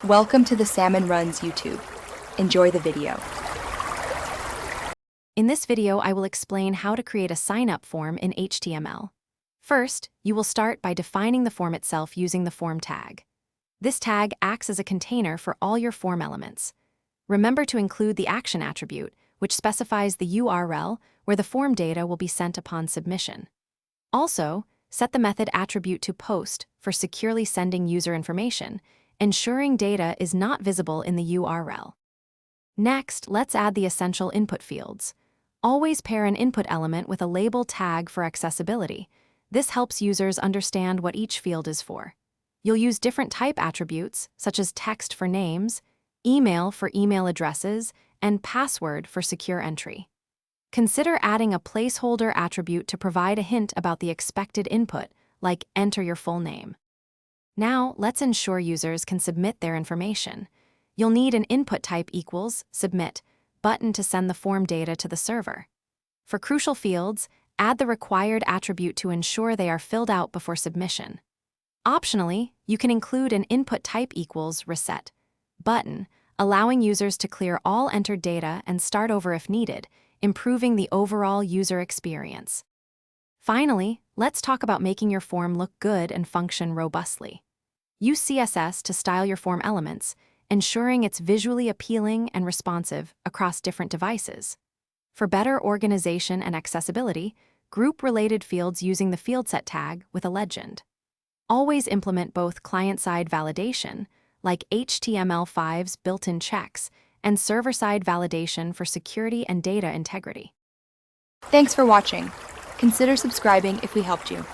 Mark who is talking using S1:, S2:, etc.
S1: Welcome to the Salmon Runs YouTube. Enjoy the video.
S2: In this video, I will explain how to create a sign-up form in HTML. First, you will start by defining the form itself using the form tag. This tag acts as a container for all your form elements. Remember to include the action attribute, which specifies the URL where the form data will be sent upon submission. Also, set the method attribute to post for securely sending user information, ensuring data is not visible in the URL. Next, let's add the essential input fields. Always pair an input element with a label tag for accessibility. This helps users understand what each field is for. You'll use different type attributes, such as text for names, email for email addresses, and password for secure entry. Consider adding a placeholder attribute to provide a hint about the expected input, like enter your full name. Now, let's ensure users can submit their information. You'll need an input type equals submit button to send the form data to the server. For crucial fields, add the required attribute to ensure they are filled out before submission. Optionally, you can include an input type equals reset button, allowing users to clear all entered data and start over if needed, improving the overall user experience. Finally, let's talk about making your form look good and function robustly. Use CSS to style your form elements, ensuring it's visually appealing and responsive across different devices. For better organization and accessibility, group related fields using the field set tag with a legend. Always implement both client-side validation, like HTML5's built-in checks, and server-side validation for security and data integrity.
S1: Thanks for watching. Consider subscribing if we helped you.